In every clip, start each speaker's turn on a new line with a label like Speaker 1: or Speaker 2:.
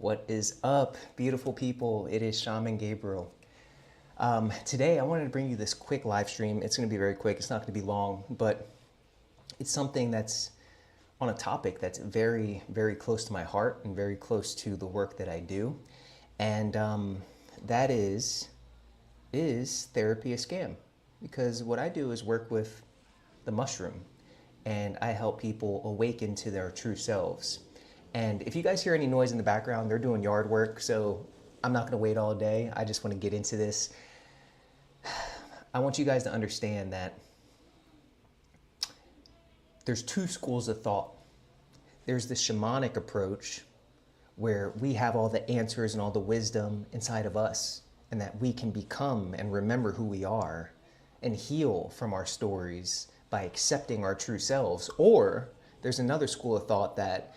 Speaker 1: What is up, beautiful people? It is Shaman Gabriel. Today, I wanted to bring you this quick live stream. It's going to be very quick. It's not going to be long, but it's something that's on a topic that's very, very close to my heart and very close to the work that I do. And that is therapy a scam? Because what I do is work with the mushroom, and I help people awaken to their true selves. And if you guys hear any noise in the background, they're doing yard work, so I'm not going to wait all day. I just want to get into this. I want you guys to understand that there's two schools of thought. There's the shamanic approach, where we have all the answers and all the wisdom inside of us, and that we can become and remember who we are and heal from our stories by accepting our true selves. Or there's another school of thought that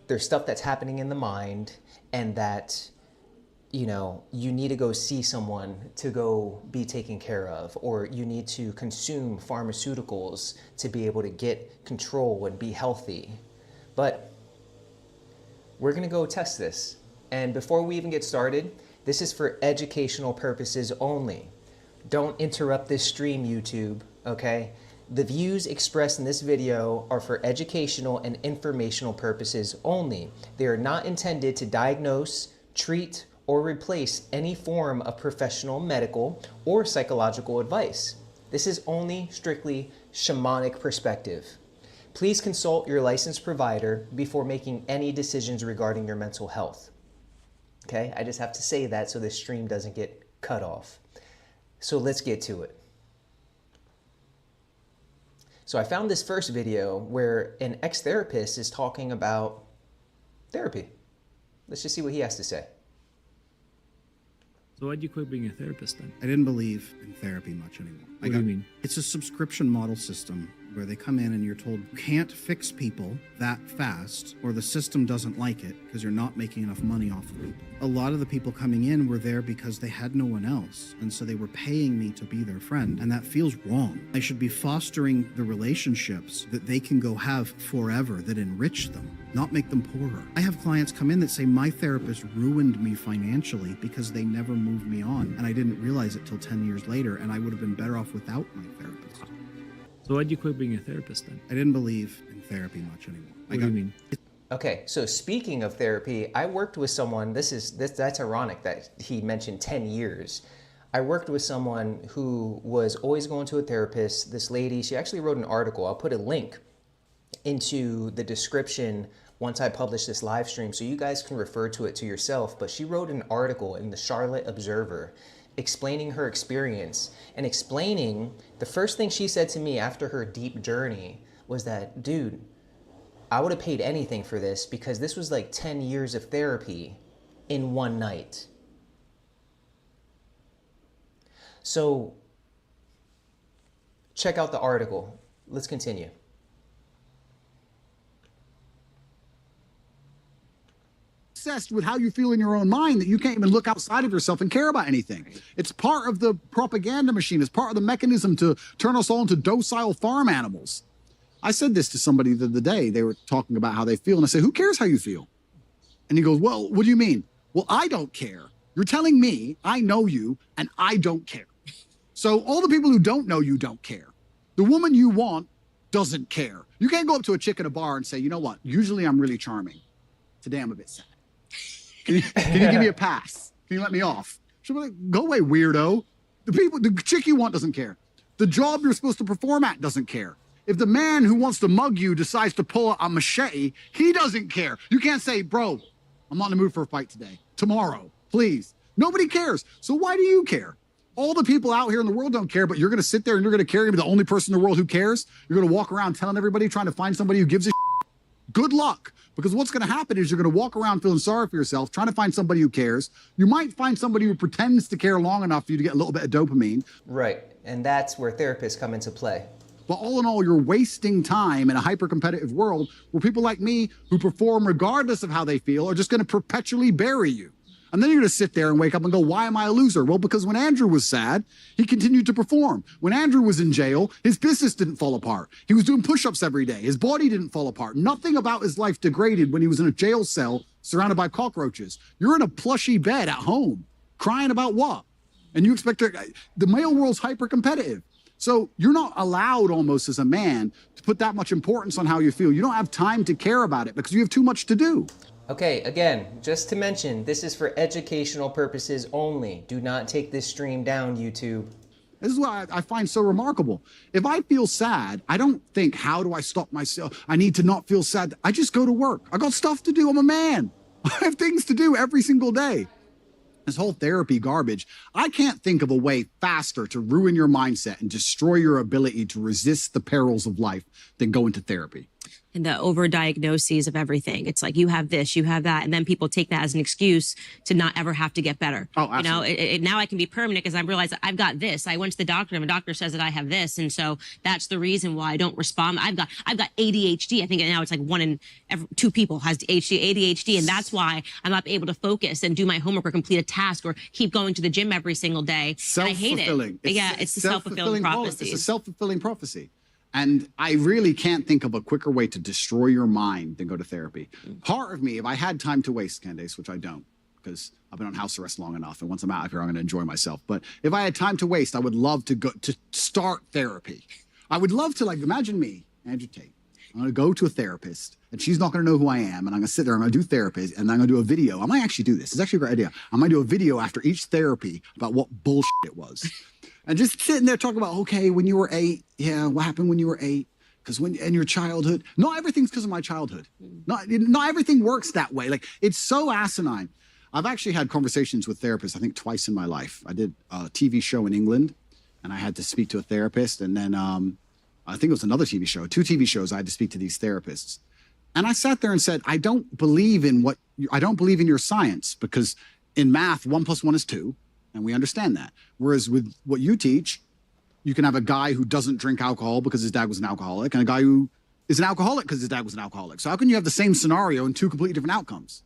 Speaker 1: there's stuff that's happening in the mind, and that, you know, you need to go see someone to go be taken care of, or you need to consume pharmaceuticals to be able to get control and be healthy. But we're gonna go test this. And before we even get started, this is for educational purposes only. Don't interrupt this stream, YouTube, okay? The views expressed in this video are for educational and informational purposes only. They are not intended to diagnose, treat, or replace any form of professional medical or psychological advice. This is only strictly shamanic perspective. Please consult your licensed provider before making any decisions regarding your mental health. Okay, I just have to say that so this stream doesn't get cut off. So let's get to it. So I found this first video where an ex-therapist is talking about therapy. Let's just see what he has to say.
Speaker 2: So why'd you quit being a therapist then?
Speaker 3: I didn't believe in therapy much anymore.
Speaker 2: What do you mean?
Speaker 3: It's a subscription model system where they come in and you're told you can't fix people that fast, or the system doesn't like it because you're not making enough money off of people. A lot of the people coming in were there because they had no one else, and so they were paying me to be their friend, and that feels wrong. I should be fostering the relationships that they can go have forever that enrich them, not make them poorer. I have clients come in that say my therapist ruined me financially because they never moved me on, and I didn't realize it till 10 years later, and I would have been better off without my therapist.
Speaker 2: So why'd you quit being a therapist then?
Speaker 3: I didn't believe in therapy much anymore.
Speaker 2: What do you mean?
Speaker 1: Okay, so speaking of therapy, I worked with someone, that's ironic that he mentioned 10 years. I worked with someone who was always going to a therapist. This lady, she actually wrote an article. I'll put a link into the description once I publish this live stream so you guys can refer to it to yourself. But she wrote an article in the Charlotte Observer explaining her experience and explaining the first thing she said to me after her deep journey was that, dude, I would have paid anything for this because this was like 10 years of therapy in one night. So check out the article. Let's continue.
Speaker 4: Obsessed with how you feel in your own mind that you can't even look outside of yourself and care about anything. It's part of the propaganda machine. It's part of the mechanism to turn us all into docile farm animals. I said this to somebody the other day. They were talking about how they feel, and I said, who cares how you feel? And he goes, well, what do you mean? Well, I don't care. You're telling me I know you, and I don't care. So all the people who don't know you don't care. The woman you want doesn't care. You can't go up to a chick at a bar and say, you know what? Usually I'm really charming. Today I'm a bit sad. Can you give me a pass? Can you let me off? She'll be like, go away, weirdo. The chick you want doesn't care. The job you're supposed to perform at doesn't care. If the man who wants to mug you decides to pull a machete, he doesn't care. You can't say, bro, I'm not in the mood for a fight today. Tomorrow, please. Nobody cares. So why do you care? All the people out here in the world don't care, but you're going to sit there and you're going to carry me the only person in the world who cares? You're going to walk around telling everybody, trying to find somebody who gives a good luck. Because what's going to happen is you're going to walk around feeling sorry for yourself, trying to find somebody who cares. You might find somebody who pretends to care long enough for you to get a little bit of dopamine.
Speaker 1: Right, and that's where therapists come into play.
Speaker 4: But all in all, you're wasting time in a hyper-competitive world where people like me who perform regardless of how they feel are just going to perpetually bury you. And then you're going to sit there and wake up and go, why am I a loser? Well, because when Andrew was sad, he continued to perform. When Andrew was in jail, his business didn't fall apart. He was doing push-ups every day. His body didn't fall apart. Nothing about his life degraded when he was in a jail cell surrounded by cockroaches. You're in a plushy bed at home, crying about what? And you expect the male world's hyper competitive. So you're not allowed almost as a man to put that much importance on how you feel. You don't have time to care about it because you have too much to do.
Speaker 1: Okay, again, just to mention, this is for educational purposes only. Do not take this stream down, YouTube.
Speaker 4: This is what I find so remarkable. If I feel sad, I don't think, how do I stop myself? I need to not feel sad. I just go to work. I got stuff to do. I'm a man. I have things to do every single day. This whole therapy garbage, I can't think of a way faster to ruin your mindset and destroy your ability to resist the perils of life than going to therapy.
Speaker 5: And the overdiagnoses of everything. It's like, you have this, you have that. And then people take that as an excuse to not ever have to get better.
Speaker 4: Oh, absolutely.
Speaker 5: You know, now I can be permanent because I realize that I've got this. I went to the doctor and the doctor says that I have this. And so that's the reason why I don't respond. I've got ADHD. I think now it's like 1 in 2 people has ADHD. And that's why I'm not able to focus and do my homework or complete a task or keep going to the gym every single day. And I hate it. It's the self-fulfilling prophecy.
Speaker 4: It's a self-fulfilling prophecy. And I really can't think of a quicker way to destroy your mind than go to therapy. Part of me, if I had time to waste, Candace, which I don't, because I've been on house arrest long enough, and once I'm out of here, I'm going to enjoy myself. But if I had time to waste, I would love to go to start therapy. I would love to, like, imagine me, Andrew Tate. I'm going to go to a therapist, and she's not going to know who I am, and I'm going to sit there, I'm going to do therapy, and I'm going to do a video. I might actually do this. It's actually a great idea. I might do a video after each therapy about what bullshit it was. And just sitting there talking about, okay, when you were 8, yeah, what happened when you were 8? Because in your childhood, not everything's because of my childhood. Not everything works that way. Like, it's so asinine. I've actually had conversations with therapists, I think twice in my life. I did a TV show in England, and I had to speak to a therapist. And then I think it was another TV show, 2 TV shows, I had to speak to these therapists. And I sat there and said, I don't believe in your science, because in math, 1 + 1 is 2. And we understand that. Whereas with what you teach, you can have a guy who doesn't drink alcohol because his dad was an alcoholic, and a guy who is an alcoholic because his dad was an alcoholic. So how can you have the same scenario and 2 completely different outcomes?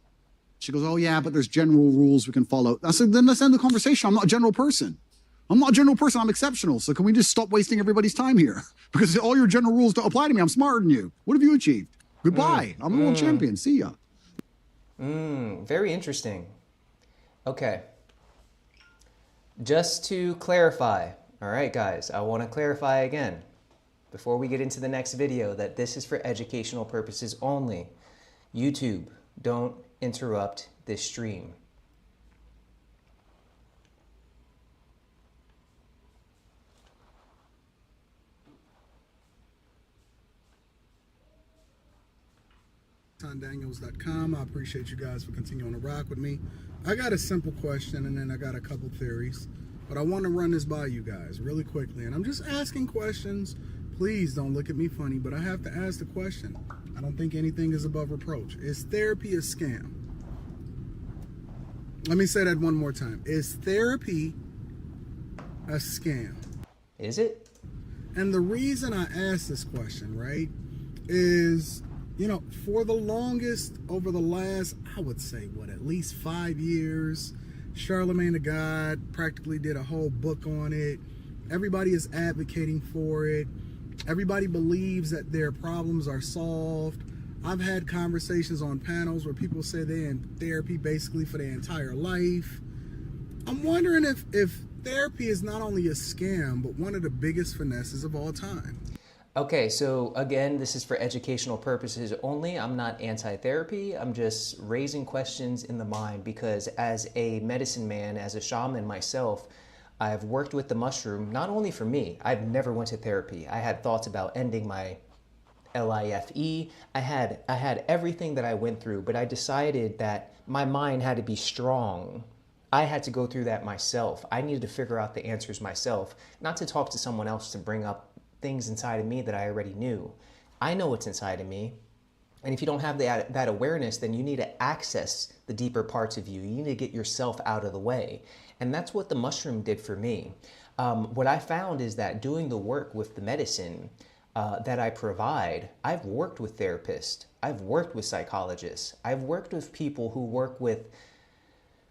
Speaker 4: She goes, oh yeah, but there's general rules we can follow. I said, then let's end the conversation. I'm not a general person. I'm exceptional. So can we just stop wasting everybody's time here? Because all your general rules don't apply to me. I'm smarter than you. What have you achieved? Goodbye. I'm a world champion. See ya.
Speaker 1: Very interesting. Okay. Just to clarify, all right, guys, I want to clarify again before we get into the next video that this is for educational purposes only. YouTube, don't interrupt this stream.
Speaker 6: Daniels.com. I appreciate you guys for continuing to rock with me. I got a simple question and then I got a couple theories, but I want to run this by you guys really quickly. And I'm just asking questions. Please don't look at me funny, but I have to ask the question. I don't think anything is above reproach. Is therapy a scam? Let me say that one more time. Is therapy a scam?
Speaker 1: Is it?
Speaker 6: And the reason I ask this question, right, is, you know, for the longest, over the last, I would say, at least 5 years, Charlemagne the God practically did a whole book on it. Everybody is advocating for it. Everybody believes that their problems are solved. I've had conversations on panels where people say they're in therapy basically for their entire life. I'm wondering if therapy is not only a scam, but one of the biggest finesses of all time.
Speaker 1: Okay, so again, this is for educational purposes only. I'm not anti-therapy. I'm just raising questions in the mind because as a medicine man, as a shaman myself, I've worked with the mushroom, not only for me. I've never went to therapy. I had thoughts about ending my LIFE. I had everything that I went through, but I decided that my mind had to be strong. I had to go through that myself. I needed to figure out the answers myself, not to talk to someone else to bring up things inside of me that I already knew. I know what's inside of me. And if you don't have that awareness, then you need to access the deeper parts of you. You need to get yourself out of the way. And that's what the mushroom did for me. What I found is that doing the work with the medicine that I provide, I've worked with therapists, I've worked with psychologists, I've worked with people who work with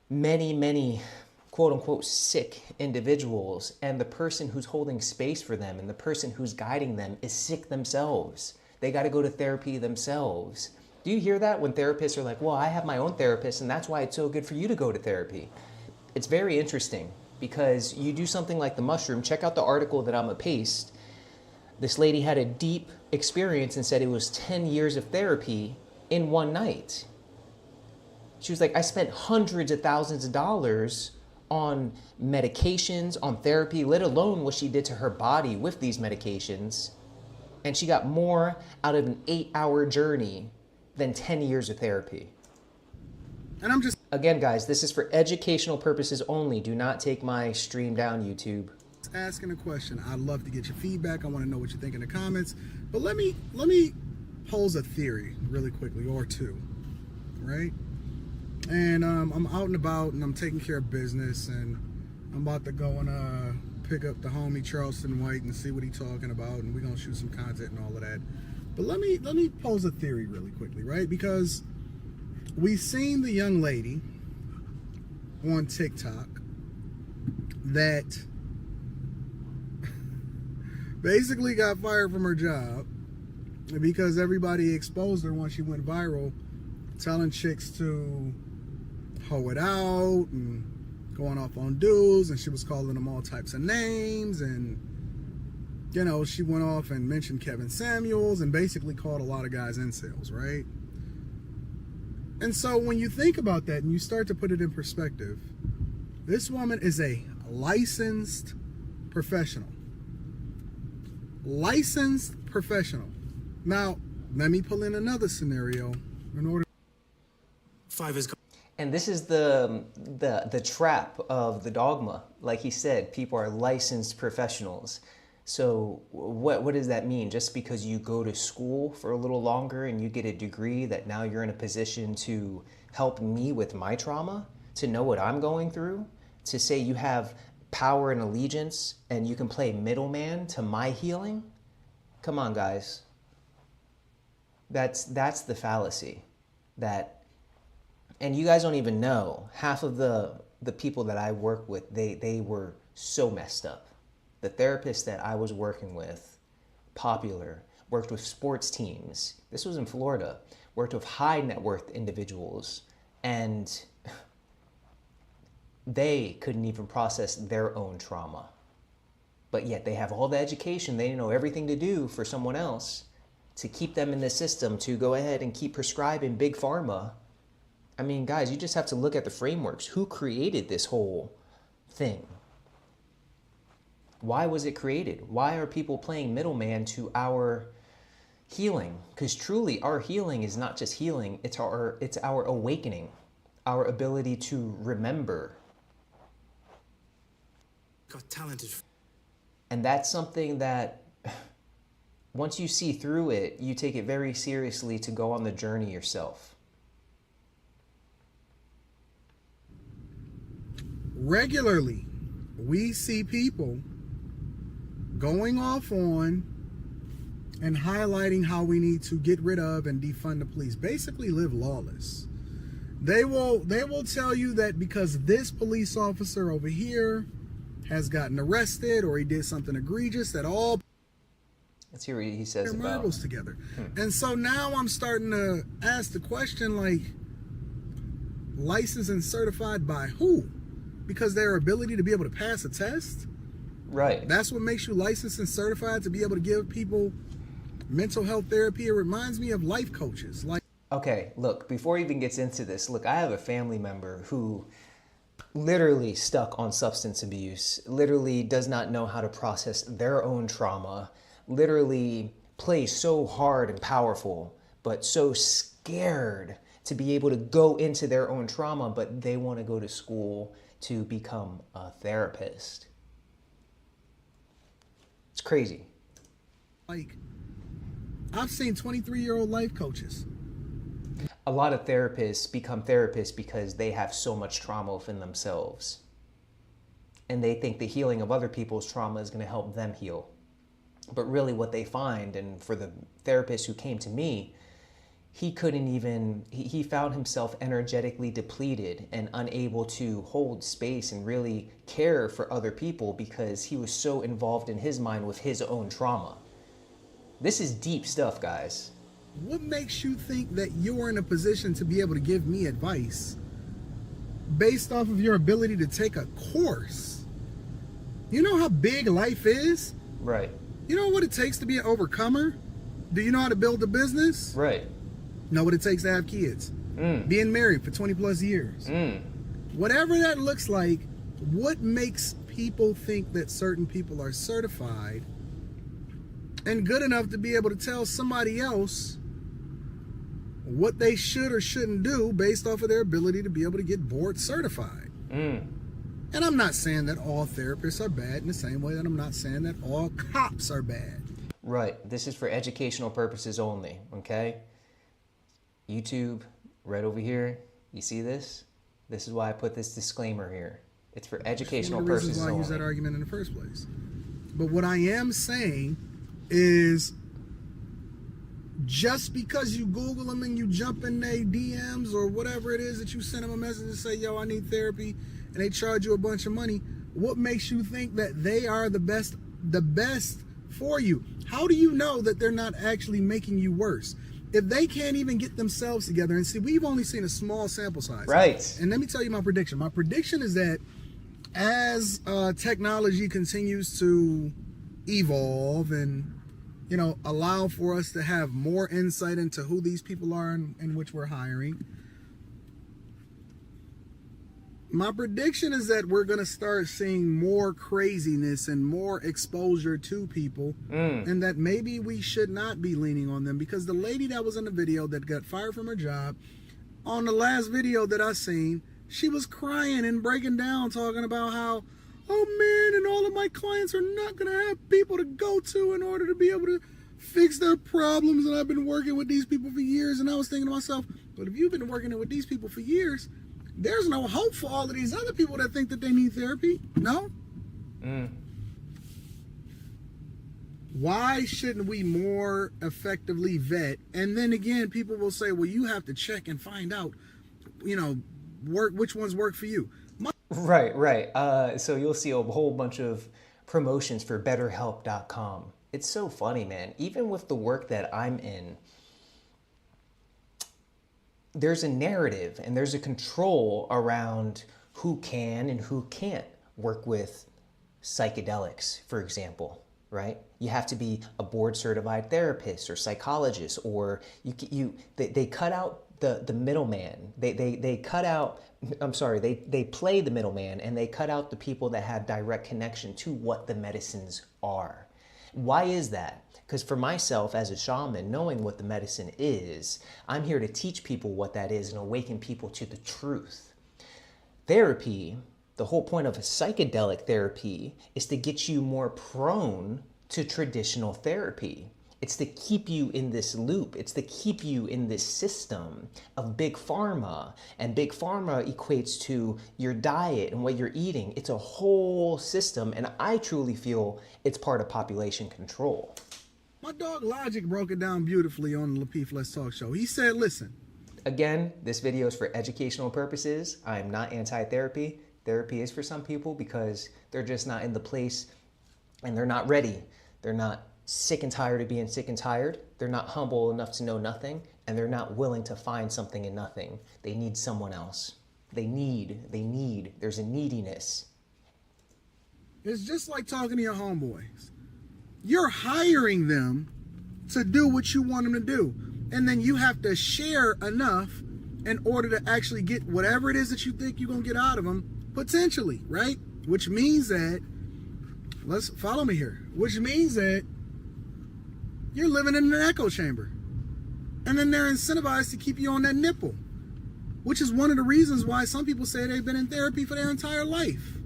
Speaker 1: many quote unquote sick individuals, and the person who's holding space for them and the person who's guiding them is sick themselves. They got to go to therapy themselves. Do you hear that when therapists are like, well, I have my own therapist and that's why it's so good for you to go to therapy? It's very interesting because you do something like the mushroom. Check out the article that I'm gonna paste. This lady had a deep experience and said it was 10 years of therapy in one night. She was like, I spent hundreds of thousands of dollars on medications, on therapy, let alone what she did to her body with these medications. And she got more out of an 8-hour journey than 10 years of therapy.
Speaker 6: And I'm just
Speaker 1: Again, guys, this is for educational purposes only. Do not take my stream down, YouTube.
Speaker 6: asking a question. I'd love to get your feedback. I want to know what you think in the comments. But let me pose a theory really quickly, or two, right? And I'm out and about and I'm taking care of business, and I'm about to go and pick up the homie Charleston White and see what he's talking about, and we're gonna shoot some content and all of that. But let me pose a theory really quickly, right? Because we've seen the young lady on TikTok that basically got fired from her job because everybody exposed her once she went viral, telling chicks to hoe it out and going off on dudes, and she was calling them all types of names, and you know, she went off and mentioned Kevin Samuels and basically called a lot of guys incels, right? And so when you think about that and you start to put it in perspective, this woman is a licensed professional. Licensed professional. Now, let me pull in another scenario in order.
Speaker 1: And this is the trap of the dogma. Like he said, people are licensed professionals. So what does that mean? Just because you go to school for a little longer and you get a degree, that now you're in a position to help me with my trauma, to know what I'm going through, to say you have power and allegiance and you can play middleman to my healing? Come on, guys. That's the fallacy. And you guys don't even know, half of the people that I work with, they were so messed up. The therapist that I was working with, popular, worked with sports teams. This was in Florida. Worked with high net worth individuals, and they couldn't even process their own trauma. But yet they have all the education, they know everything to do for someone else to keep them in the system, to go ahead and keep prescribing big pharma. I mean, guys, you just have to look at the frameworks. Who created this whole thing? Why was it created? Why are people playing middleman to our healing? Because truly, our healing is not just healing, it's our awakening, our ability to remember.
Speaker 7: Got talented.
Speaker 1: And that's something that once you see through it, you take it very seriously to go on the journey yourself.
Speaker 6: Regularly, we see people going off on and highlighting how we need to get rid of and defund the police, basically live lawless. They will tell you that because this police officer over here has gotten arrested or he did something egregious, that all
Speaker 1: Let's hear what he says
Speaker 6: their
Speaker 1: about
Speaker 6: marbles together. And so now I'm starting to ask the question, like, licensed and certified by who? Because their ability to be able to pass a test?
Speaker 1: right.
Speaker 6: That's what makes you licensed and certified to be able to give people mental health therapy. It reminds me of life coaches. Like,
Speaker 1: Okay, look, before he even gets into this, look, I have a family member who literally stuck on substance abuse, literally does not know how to process their own trauma, literally plays so hard and powerful, but so scared to be able to go into their own trauma, but they want to go to school to become a therapist. It's crazy.
Speaker 6: I've seen 23-year-old life coaches.
Speaker 1: A lot of therapists become therapists because they have so much trauma within themselves. And they think the healing of other people's trauma is going to help them heal. But really what they find, and for the therapist who came to me, he found himself energetically depleted and unable to hold space and really care for other people because he was so involved in his mind with his own trauma. This is deep stuff, guys.
Speaker 6: What makes you think that you're in a position to be able to give me advice based off of your ability to take a course? You know how big life is?
Speaker 1: Right.
Speaker 6: You know what it takes to be an overcomer? Do you know how to build a business?
Speaker 1: Right.
Speaker 6: Know what it takes to have kids? Being married for 20 plus years. Whatever that looks like, what makes people think that certain people are certified and good enough to be able to tell somebody else what they should or shouldn't do based off of their ability to be able to get board certified? And I'm not saying that all therapists are bad in the same way that I'm not saying that all cops are bad.
Speaker 1: Right. This is for educational purposes only, okay? YouTube, right over here, you see this? This is why I put this disclaimer here. It's for educational
Speaker 6: One of the
Speaker 1: purposes
Speaker 6: reasons why I use
Speaker 1: only.
Speaker 6: that argument in the first place. But what I am saying is, just because you Google them and you jump in their DMs or whatever it is that you send them a message and say, yo, I need therapy, and they charge you a bunch of money, what makes you think that they are the best for you? How do you know that they're not actually making you worse? If they can't even get themselves together, and see, we've only seen a small sample size.
Speaker 1: Right.
Speaker 6: And let me tell you my prediction. My prediction is that as technology continues to evolve and, you know, allow for us to have more insight into who these people are in which we're hiring, my prediction is that we're going to start seeing more craziness and more exposure to people, and that maybe we should not be leaning on them, because the lady that was in the video that got fired from her job, on the last video that I seen, she was crying and breaking down, talking about how, oh man, and all of my clients are not going to have people to go to in order to be able to fix their problems, and I've been working with these people for years. And I was thinking to myself, but if you've been working with these people for years, there's no hope for all of these other people that think that they need therapy. No? Why shouldn't we more effectively vet? And then again, people will say, well, you have to check and find out, you know, which ones work for you.
Speaker 1: Right. So you'll see a whole bunch of promotions for BetterHelp.com. It's so funny, man. Even with the work that I'm in, there's a narrative and there's a control around who can and who can't work with psychedelics, for example, right? You have to be a board certified therapist or psychologist, or they cut out the middleman. They cut out, they play the middleman, and they cut out the people that have direct connection to what the medicines are. Why is that? Because for myself as a shaman, knowing what the medicine is, I'm here to teach people what that is and awaken people to the truth. Therapy, the whole point of a psychedelic therapy is to get you more prone to traditional therapy. It's to keep you in this loop. It's to keep you in this system of big pharma. And big pharma equates to your diet and what you're eating. It's a whole system. And I truly feel it's part of population control.
Speaker 6: My dog Logic broke it down beautifully on the Lapeef Let's Talk show. He said, listen.
Speaker 1: Again, this video is for educational purposes. I am not anti-therapy. Therapy is for some people because they're just not in the place and they're not ready. They're not sick and tired of being sick and tired. They're not humble enough to know nothing, and they're not willing to find something in nothing. They need someone else. They need. There's a neediness.
Speaker 6: It's just like talking to your homeboys. You're hiring them to do what you want them to do. And then you have to share enough in order to actually get whatever it is that you think you're going to get out of them, potentially, right? Which means that, let's follow me here, which means that you're living in an echo chamber. And then they're incentivized to keep you on that nipple, which is one of the reasons why some people say they've been in therapy for their entire life.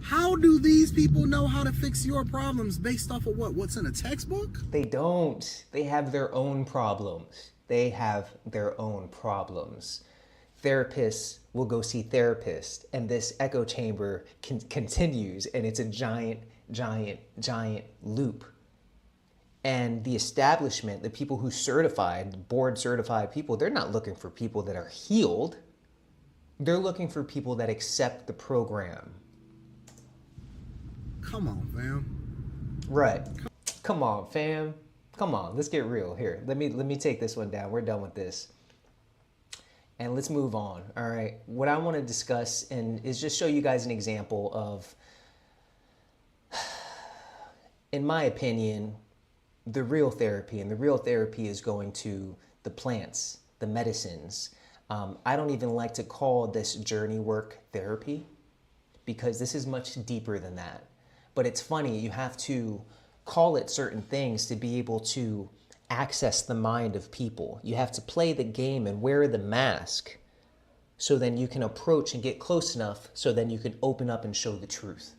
Speaker 6: How do these people know how to fix your problems based off of what? What's in a textbook?
Speaker 1: They don't. They have their own problems. Therapists will go see therapists, and this echo chamber continues, and it's a giant loop. And the establishment, the people who certified, board certified people, they're not looking for people that are healed. They're looking for people that accept the program.
Speaker 6: Come on, fam.
Speaker 1: Right. Come on, fam. Come on, let's get real here. Let me take this one down. We're done with this. And let's move on. All right. What I want to discuss and is just show you guys an example of, in my opinion, the real therapy. And the real therapy is going to the plants, the medicines. I don't even like to call this journey work therapy because this is much deeper than that. But it's funny, you have to call it certain things to be able to access the mind of people. You have to play the game and wear the mask so then you can approach and get close enough so then you can open up and show the truth.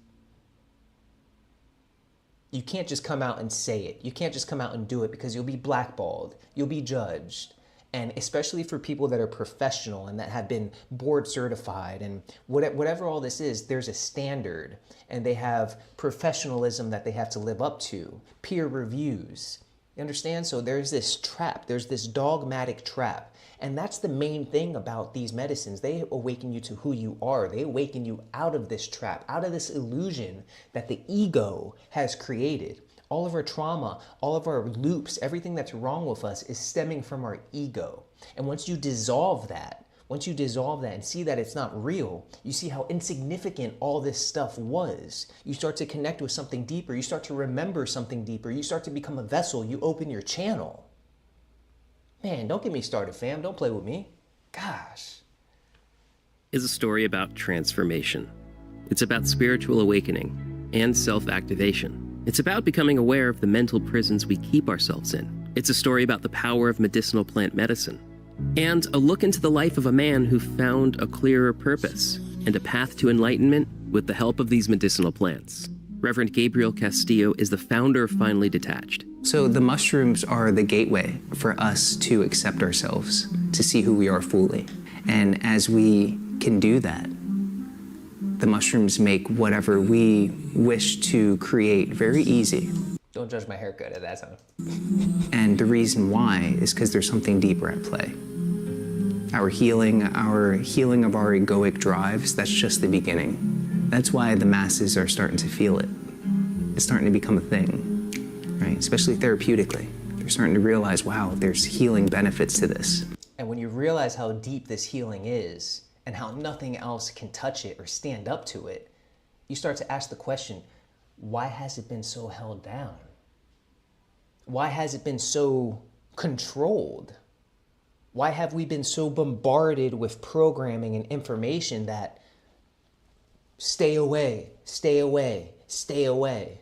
Speaker 1: You can't just come out and say it. You can't just come out and do it because you'll be blackballed. You'll be judged. And especially for people that are professional and that have been board certified and whatever all this is, there's a standard and they have professionalism that they have to live up to, peer reviews. You understand? So there's this trap, there's this dogmatic trap. And that's the main thing about these medicines. They awaken you to who you are. They awaken you out of this trap, out of this illusion that the ego has created. All of our trauma, all of our loops, everything that's wrong with us is stemming from our ego. And once you dissolve that and see that it's not real, you see how insignificant all this stuff was. You start to connect with something deeper. You start to remember something deeper. You start to become a vessel. You open your channel. Man, don't get me started, fam. Don't play with me. Gosh.
Speaker 7: Is a story about transformation. It's about spiritual awakening and self-activation. It's about becoming aware of the mental prisons we keep ourselves in. It's a story about the power of medicinal plant medicine. And a look into the life of a man who found a clearer purpose and a path to enlightenment with the help of these medicinal plants. Reverend Gabriel Castillo is the founder of Finally Detached.
Speaker 8: So the mushrooms are the gateway for us to accept ourselves, to see who we are fully. And as we can do that, the mushrooms make whatever we wish to create very easy.
Speaker 1: Don't judge my haircut at that time.
Speaker 8: And the reason why is because there's something deeper at play. Our healing of our egoic drives, that's just the beginning. That's why the masses are starting to feel it. It's starting to become a thing, right? Especially therapeutically. They're starting to realize, wow, there's healing benefits to this.
Speaker 1: And when you realize how deep this healing is, and how nothing else can touch it or stand up to it, you start to ask the question, why has it been so held down? Why has it been so controlled? Why have we been so bombarded with programming and information that stay away, stay away, stay away?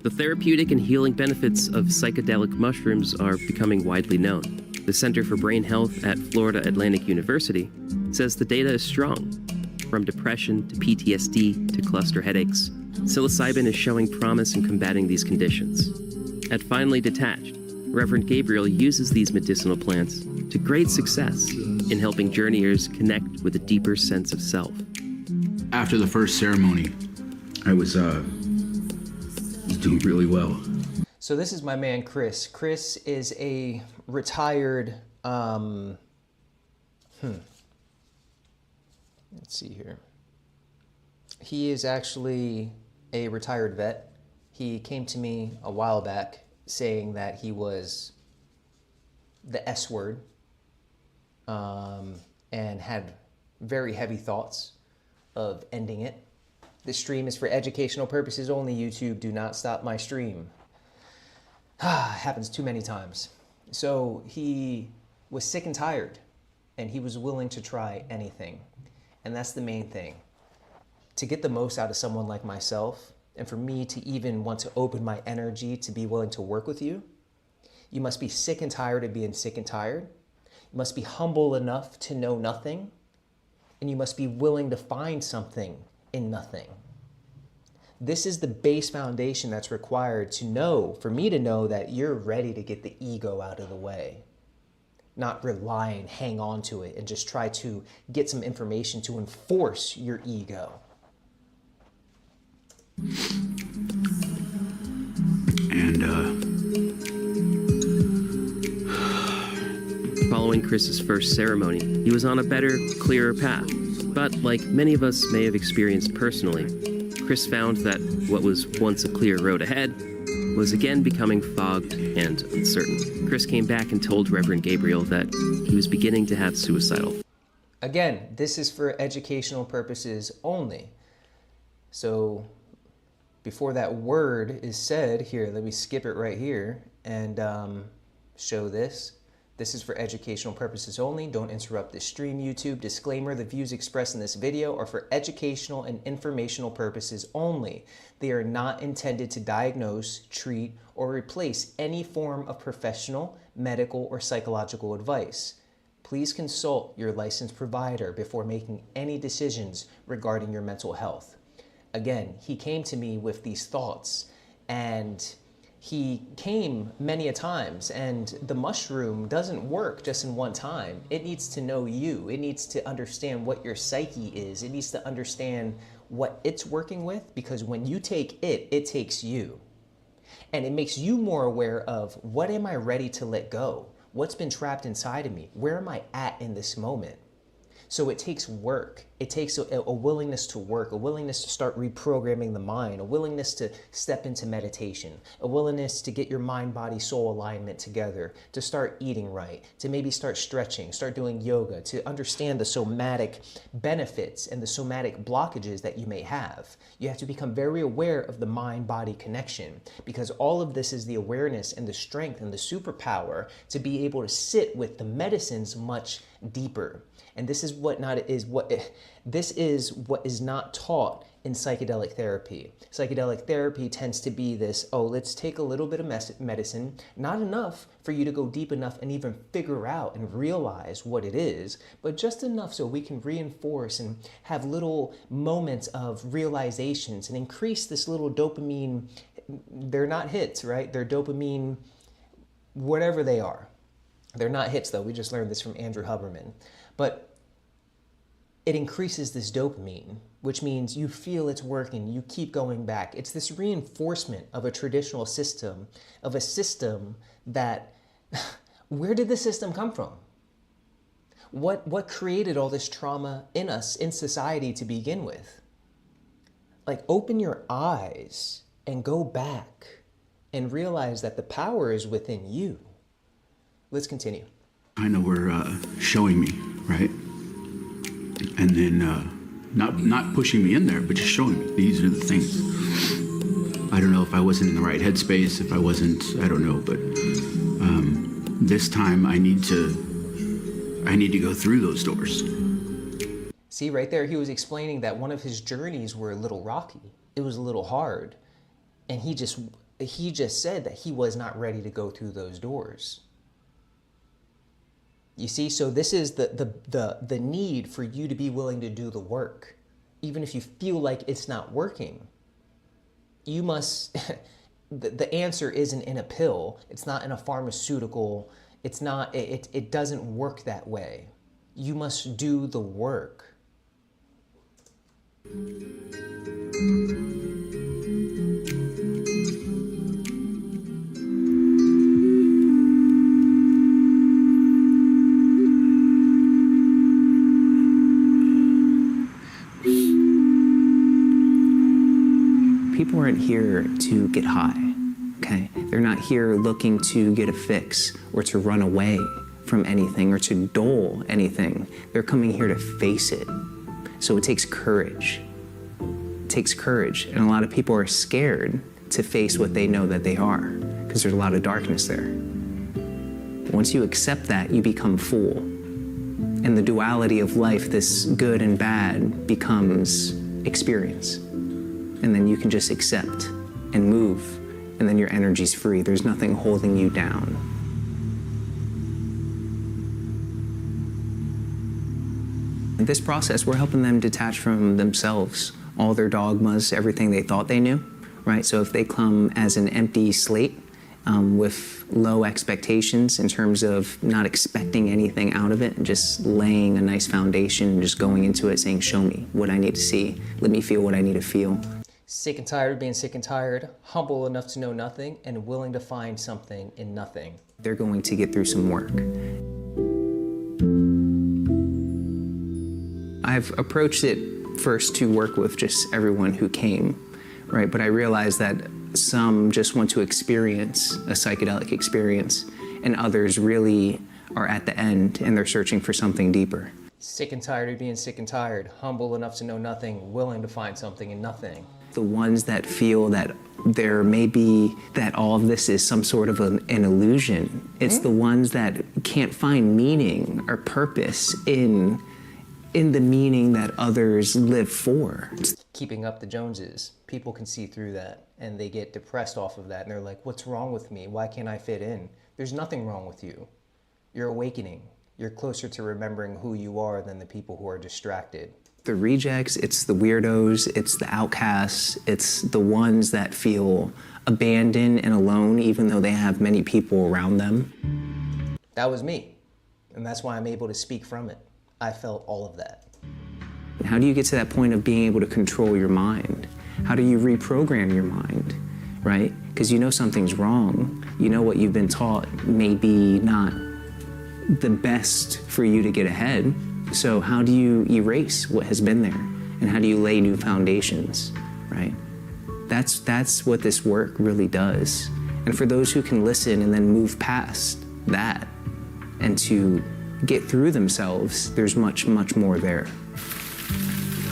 Speaker 7: The therapeutic and healing benefits of psychedelic mushrooms are becoming widely known. The Center for Brain Health at Florida Atlantic University says the data is strong. From depression to PTSD to cluster headaches, psilocybin is showing promise in combating these conditions. At Finally Detached, Reverend Gabriel uses these medicinal plants to great success in helping journeyers connect with a deeper sense of self.
Speaker 9: After the first ceremony, I was doing really well.
Speaker 1: So this is my man, Chris. Chris is a retired, let's see here. He is actually a retired vet. He came to me a while back saying that he was the S word and had very heavy thoughts of ending it. This stream is for educational purposes only. YouTube, do not stop my stream. Happens too many times. So he was sick and tired, and he was willing to try anything. And that's the main thing. To get the most out of someone like myself, and for me to even want to open my energy to be willing to work with you, you must be sick and tired of being sick and tired. You must be humble enough to know nothing, and you must be willing to find something in nothing. This is the base foundation that's required to know, for me to know that you're ready to get the ego out of the way. Not rely and hang on to it and just try to get some information to enforce your ego.
Speaker 9: And,
Speaker 7: Following Chris's first ceremony, he was on a better, clearer path. But like many of us may have experienced personally, Chris found that what was once a clear road ahead was again becoming fogged and uncertain. Chris came back and told Reverend Gabriel that he was beginning to have suicidal.
Speaker 1: Again, this is for educational purposes only. So before that word is said, here, let me skip it right here and show this. This is for educational purposes only. Don't interrupt this stream, YouTube. Disclaimer, the views expressed in this video are for educational and informational purposes only. They are not intended to diagnose, treat, or replace any form of professional, medical, or psychological advice. Please consult your licensed provider before making any decisions regarding your mental health. Again, he came to me with these thoughts, and he came many a times, and the mushroom doesn't work just in one time. It needs to know you. It needs to understand what your psyche is. It needs to understand what it's working with, because when you take it, it takes you. And it makes you more aware of, what am I ready to let go? What's been trapped inside of me? Where am I at in this moment? So it takes work. It takes a willingness to work, a willingness to start reprogramming the mind, a willingness to step into meditation, a willingness to get your mind, body, soul alignment together, to start eating right, to maybe start stretching, start doing yoga, to understand the somatic benefits and the somatic blockages that you may have. You have to become very aware of the mind-body connection, because all of this is the awareness and the strength and the superpower to be able to sit with the medicines much deeper. And this is what is not taught in psychedelic therapy. Psychedelic therapy tends to be this, oh, let's take a little bit of medicine, not enough for you to go deep enough and even figure out and realize what it is, but just enough so we can reinforce and have little moments of realizations and increase this little dopamine. They're not hits, right? They're dopamine, whatever they are. They're not hits, though. We just learned this from Andrew Huberman. But it increases this dopamine, which means you feel it's working, you keep going back. It's this reinforcement of a traditional system, of a system that, where did the system come from? What created all this trauma in us, in society to begin with? Like, open your eyes and go back and realize that the power is within you. Let's continue.
Speaker 9: Kind of were showing me, right? And then not pushing me in there, but just showing me these are the things. I don't know if I wasn't in the right headspace, if I wasn't, I don't know, but this time I need to go through those doors.
Speaker 1: See, right there, he was explaining that one of his journeys were a little rocky. It was a little hard. And he just said that he was not ready to go through those doors. You see, so this is the need for you to be willing to do the work. Even if you feel like it's not working, you must, the answer isn't in a pill. It's not in a pharmaceutical. It's not, it doesn't work that way. You must do the work.
Speaker 8: People aren't here to get high, okay? They're not here looking to get a fix or to run away from anything or to dull anything. They're coming here to face it. So it takes courage. It takes courage. And a lot of people are scared to face what they know that they are, because there's a lot of darkness there. Once you accept that, you become full. And the duality of life, this good and bad, becomes experience. And then you can just accept and move, and then your energy's free. There's nothing holding you down. In this process, we're helping them detach from themselves, all their dogmas, everything they thought they knew, right? So if they come as an empty slate with low expectations in terms of not expecting anything out of it, and just laying a nice foundation, and just going into it saying, show me what I need to see, let me feel what I need to feel.
Speaker 1: Sick and tired of being sick and tired, humble enough to know nothing, and willing to find something in nothing.
Speaker 8: They're going to get through some work. I've approached it first to work with just everyone who came, right? But I realized that some just want to experience a psychedelic experience, and others really are at the end and they're searching for something deeper.
Speaker 1: Sick and tired of being sick and tired, humble enough to know nothing, willing to find something in nothing.
Speaker 8: The ones that feel that there may be, that all of this is some sort of an illusion. It's the ones that can't find meaning or purpose in the meaning that others live for.
Speaker 1: Keeping up the Joneses, people can see through that and they get depressed off of that and they're like, what's wrong with me? Why can't I fit in? There's nothing wrong with you. You're awakening. You're closer to remembering who you are than the people who are distracted.
Speaker 8: The rejects, it's the weirdos, it's the outcasts, it's the ones that feel abandoned and alone even though they have many people around them.
Speaker 1: That was me, and that's why I'm able to speak from it. I felt all of that.
Speaker 8: How do you get to that point of being able to control your mind? How do you reprogram your mind, right? Because you know something's wrong. You know what you've been taught may be not the best for you to get ahead. So how do you erase what has been there? And how do you lay new foundations, right? That's what this work really does. And for those who can listen and then move past that and to get through themselves, there's much, much more there.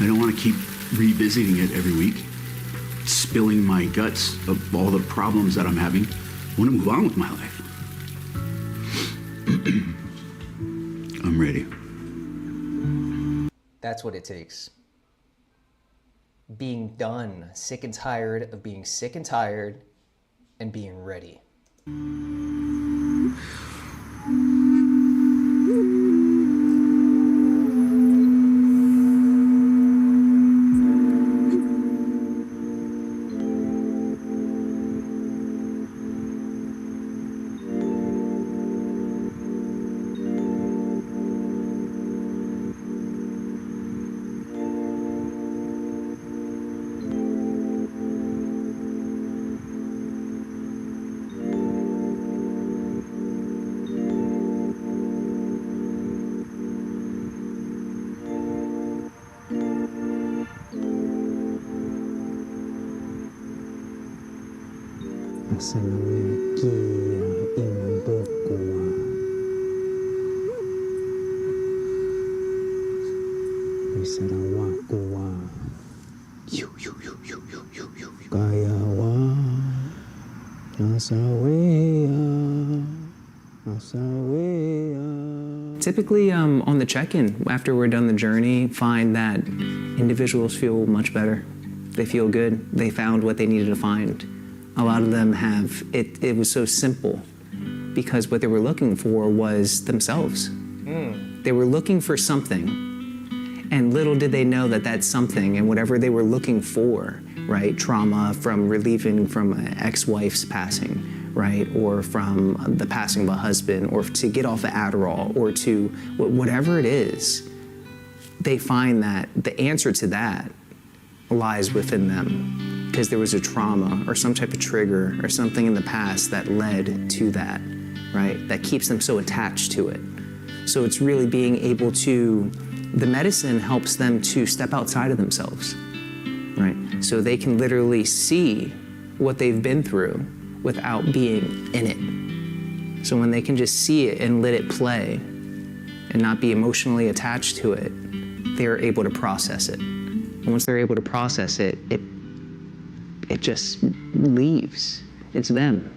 Speaker 9: I don't want to keep revisiting it every week, spilling my guts of all the problems that I'm having. I want to move on with my life. I'm ready.
Speaker 1: That's what it takes. Being done, sick and tired of being sick and tired, and being ready.
Speaker 8: Typically on the check-in, after we're done the journey, find that individuals feel much better. They feel good. They found what they needed to find. A lot of them have, it was so simple because what they were looking for was themselves. They were looking for something, and little did they know that that something and whatever they were looking for, right? Trauma from relieving from an ex-wife's passing, right? Or from the passing of a husband, or to get off of Adderall, or to whatever it is, they find that the answer to that lies within them because there was a trauma or some type of trigger or something in the past that led to that, right? That keeps them so attached to it. So it's really being able to, the medicine helps them to step outside of themselves, right? So they can literally see what they've been through without being in it. So when they can just see it and let it play and not be emotionally attached to it, they're able to process it. And once they're able to process it, it just leaves. It's them.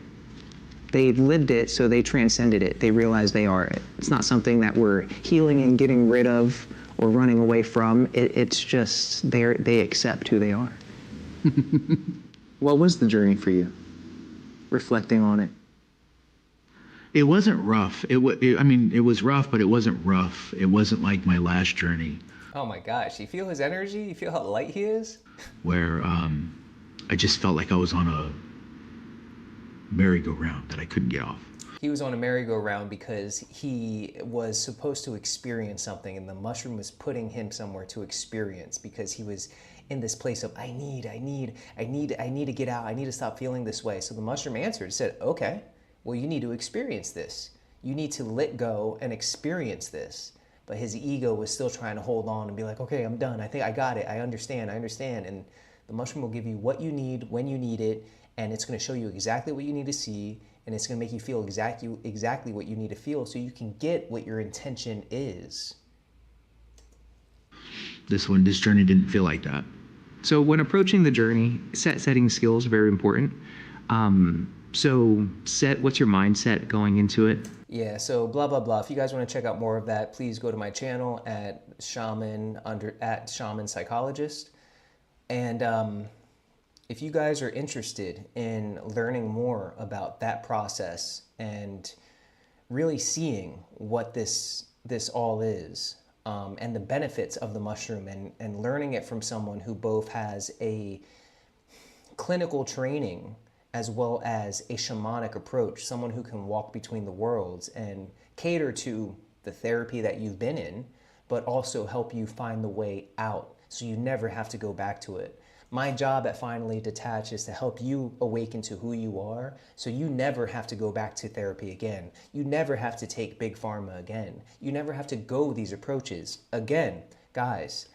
Speaker 8: They've lived it, so they transcended it. They realize they are it. It's not something that we're healing and getting rid of or running away from. It's just they accept who they are. What was the journey for you? Reflecting on it.
Speaker 9: It wasn't rough. It was rough, but it wasn't rough. It wasn't like my last journey.
Speaker 1: Oh my gosh, you feel his energy? You feel how light he is?
Speaker 9: Where I just felt like I was on a merry-go-round that I couldn't get off.
Speaker 1: He was on a merry-go-round because he was supposed to experience something, and the mushroom was putting him somewhere to experience because he was in this place of, I need to get out. I need to stop feeling this way. So the mushroom answered, said, okay, well, you need to experience this. You need to let go and experience this. but his ego was still trying to hold on and be like, okay, I'm done. I think I got it. I understand. And the mushroom will give you what you need when you need it, and it's going to show you exactly what you need to see, and it's going to make you feel exactly what you need to feel so you can get what your intention is.
Speaker 10: This journey didn't feel like that.
Speaker 8: So when approaching the journey, setting skills are very important. So what's your mindset going into it?
Speaker 1: Yeah, so blah, blah, blah. If you guys want to check out more of that, please go to my channel at Shaman Psychologist. And if you guys are interested in learning more about that process and really seeing what this all is, and the benefits of the mushroom, and learning it from someone who both has a clinical training as well as a shamanic approach, someone who can walk between the worlds and cater to the therapy that you've been in, but also help you find the way out so you never have to go back to it. My job at Finally Detached is to help you awaken to who you are so you never have to go back to therapy again. You never have to take big pharma again. You never have to go these approaches again. Guys,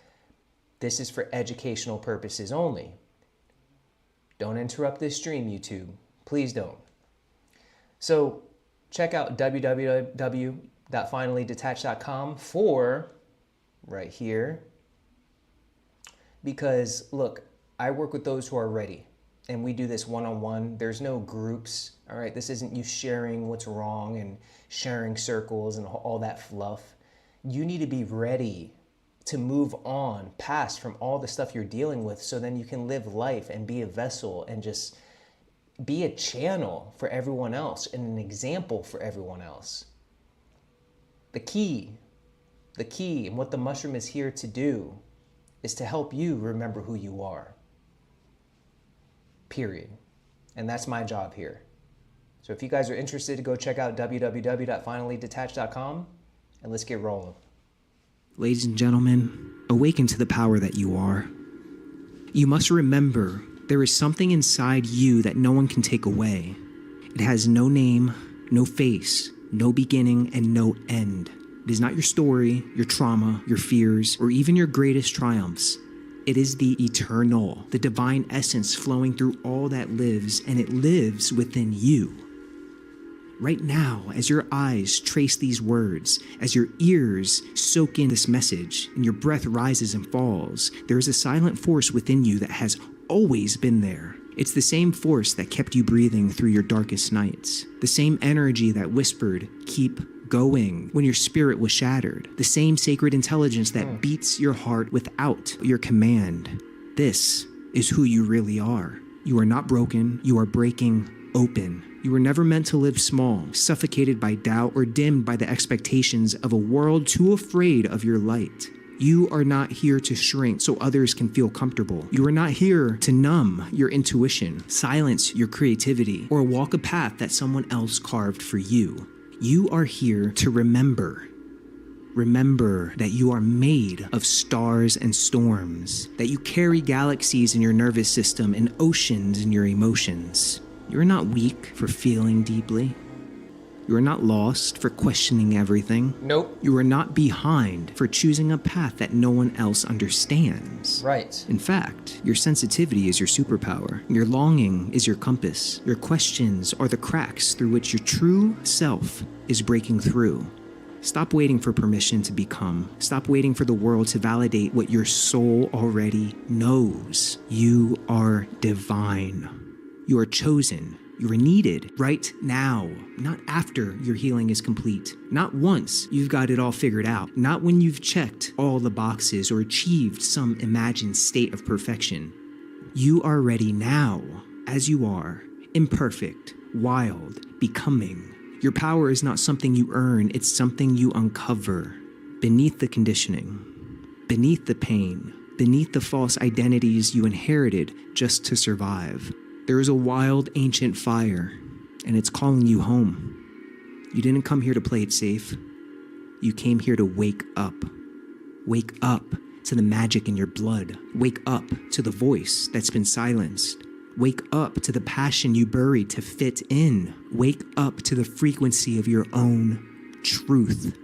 Speaker 1: this is for educational purposes only. Don't interrupt this stream, YouTube. Please don't. So check out www.finallydetached.com for right here. Because look, I work with those who are ready, and we do this one-on-one. There's no groups, all right? This isn't you sharing what's wrong and sharing circles and all that fluff. You need to be ready to move on past from all the stuff you're dealing with so then you can live life and be a vessel and just be a channel for everyone else and an example for everyone else. The key and what the mushroom is here to do is to help you remember who you are. Period. And that's my job here. So if you guys are interested, go check out www.finallydetached.com and let's get rolling.
Speaker 8: Ladies and gentlemen, awaken to the power that you are. You must remember there is something inside you that no one can take away. It has no name, no face, no beginning, and no end. It is not your story, your trauma, your fears, or even your greatest triumphs. It is the eternal, the divine essence flowing through all that lives, and it lives within you. Right now, as your eyes trace these words, as your ears soak in this message, and your breath rises and falls, there is a silent force within you that has always been there. It's the same force that kept you breathing through your darkest nights. The same energy that whispered, "Keep going," when your spirit was shattered. The same sacred intelligence that beats your heart without your command. This is who you really are. You are not broken. You are breaking open. You were never meant to live small, suffocated by doubt, or dimmed by the expectations of a world too afraid of your light. You are not here to shrink so others can feel comfortable. You are not here to numb your intuition, silence your creativity, or walk a path that someone else carved for you. You are here to remember. Remember that you are made of stars and storms, that you carry galaxies in your nervous system and oceans in your emotions. You are not weak for feeling deeply. You are not lost for questioning everything.
Speaker 1: Nope.
Speaker 8: You are not behind for choosing a path that no one else understands.
Speaker 1: Right.
Speaker 8: In fact, your sensitivity is your superpower. Your longing is your compass. Your questions are the cracks through which your true self is breaking through. Stop waiting for permission to become. Stop waiting for the world to validate what your soul already knows. You are divine. You are chosen. You are needed right now, not after your healing is complete. Not once you've got it all figured out. Not when you've checked all the boxes or achieved some imagined state of perfection. You are ready now, as you are, imperfect, wild, becoming. Your power is not something you earn, it's something you uncover. Beneath the conditioning, beneath the pain, beneath the false identities you inherited just to survive. There is a wild, ancient fire, and it's calling you home. You didn't come here to play it safe. You came here to wake up. Wake up to the magic in your blood. Wake up to the voice that's been silenced. Wake up to the passion you buried to fit in. Wake up to the frequency of your own truth.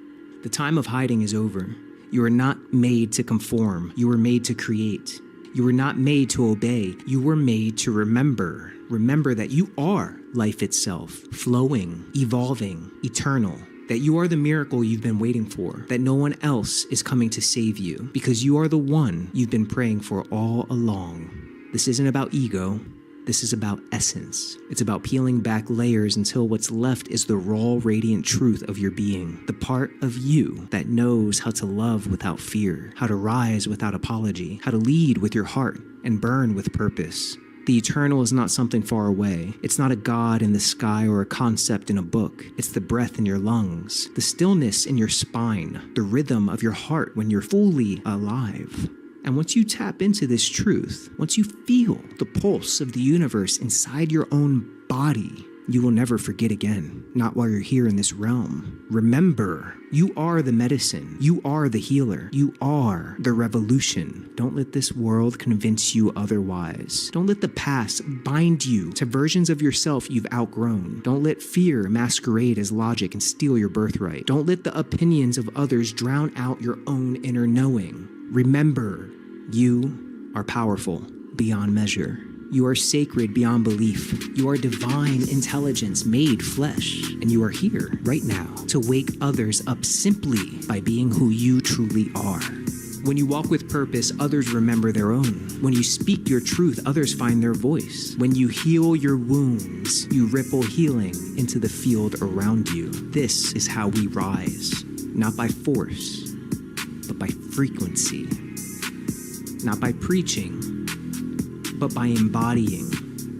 Speaker 8: The time of hiding is over. You are not made to conform. You were made to create. You were not made to obey. You were made to remember. Remember that you are life itself, flowing, evolving, eternal. That you are the miracle you've been waiting for. That no one else is coming to save you, because you are the one you've been praying for all along. This isn't about ego. This is about essence. It's about peeling back layers until what's left is the raw, radiant truth of your being. The part of you that knows how to love without fear, how to rise without apology, how to lead with your heart and burn with purpose. The eternal is not something far away. It's not a god in the sky or a concept in a book. It's the breath in your lungs, the stillness in your spine, the rhythm of your heart when you're fully alive. And once you tap into this truth, once you feel the pulse of the universe inside your own body, you will never forget again, not while you're here in this realm. Remember, you are the medicine. You are the healer. You are the revolution. Don't let this world convince you otherwise. Don't let the past bind you to versions of yourself you've outgrown. Don't let fear masquerade as logic and steal your birthright. Don't let the opinions of others drown out your own inner knowing. Remember, you are powerful beyond measure. You are sacred beyond belief. You are divine intelligence made flesh. And you are here right now to wake others up simply by being who you truly are. When you walk with purpose, others remember their own. When you speak your truth, others find their voice. When you heal your wounds, you ripple healing into the field around you. This is how we rise, not by force, but by frequency. Not by preaching, but by embodying.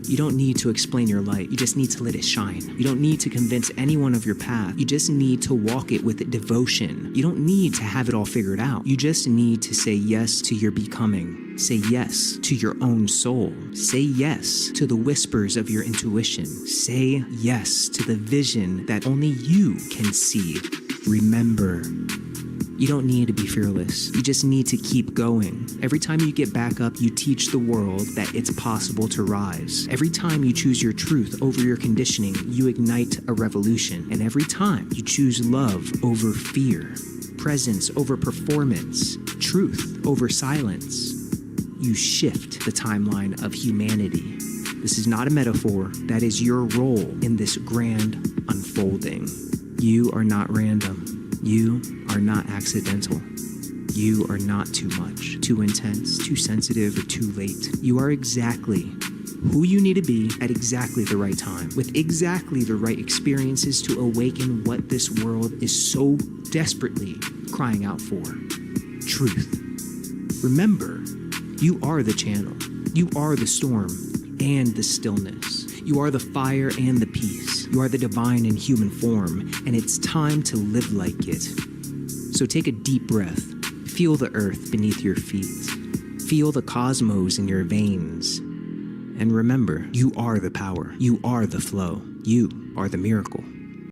Speaker 8: You don't need to explain your light. You just need to let it shine. You don't need to convince anyone of your path. You just need to walk it with devotion. You don't need to have it all figured out. You just need to say yes to your becoming. Say yes to your own soul. Say yes to the whispers of your intuition. Say yes to the vision that only you can see. Remember, you don't need to be fearless. You just need to keep going. Every time you get back up, you teach the world that it's possible to rise. Every time you choose your truth over your conditioning, you ignite a revolution. And every time you choose love over fear, presence over performance, truth over silence, you shift the timeline of humanity. This is not a metaphor. That is your role in this grand unfolding. You are not random. You are not accidental. You are not too much, too intense, too sensitive, or too late. You are exactly who you need to be at exactly the right time, with exactly the right experiences to awaken what this world is so desperately crying out for. Truth. Remember, you are the channel. You are the storm and the stillness. You are the fire and the peace. You are the divine in human form, and it's time to live like it. So take a deep breath. Feel the earth beneath your feet. Feel the cosmos in your veins. And remember, you are the power. You are the flow. You are the miracle.